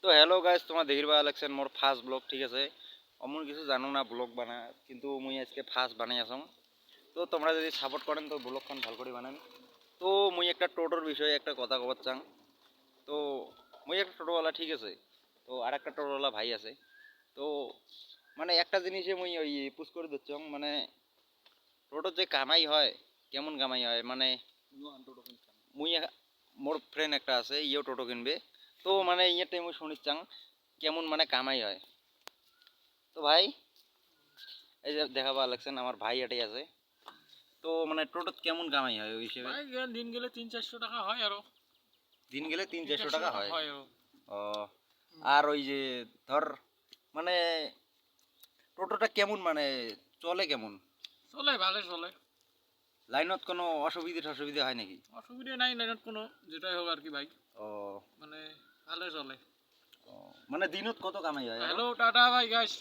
তো hello guys, তোমার দেখিবা ইলেকশন মোর ফার্স্ট ব্লগ, ঠিক আছে। অমন কিছু জানো না ব্লগ বানা, কিন্তু মুই আজকে ফার্স্ট বানাই আসাম। তো তোমরা যদি সাপোর্ট করেন তো ব্লগখান ভালো করে বানান। তো মুই একটা টোটোর বিষয়ে একটা কথা কবার চাং। তো মুই একটা টোটোওয়ালা, ঠিক আছে। তো আর একটা টোটোওয়ালা ভাই আছে। তো মানে একটা জিনিসে মুই ওই পুশ করে দিচ্ছং, মানে টোটোর যে কামাই হয়, কেমন কামাই হয়, মানে মুই মোর ফ্রেন্ড একটা আছে, ইয়েও টোটো কিনবে। তো মানে ইয়েতে মুই শুনিচ্ছাং কেমন মানে কামাই হয়। তো ভাই, এই যে দেখাবা লাগছেন আমার ভাই এটাই আছে। তো মানে টোটোত কেমন কামাই হয় ওই হিসেবে? ভাই দিন গেলে 300-400 টাকা হয় আরো। দিন গেলে 300-400 300-400 টাকা টাকা হয়। হয় আরো। ও, আর ওই যে ধর মানে টোটোটা কেমন মানে চলে কেমন? চলে ভালো চলে। লাইনত কোনো অসুবিধা হয় নাকি? অসুবিধা নাই লাইনত কোনো, যেটাই হোক আর কি ভাই। ও, মানে ভালো চলে। ও, মানে দিনত কত কামাই হয় আরো? হ্যালো টাটা ভাই গাইস।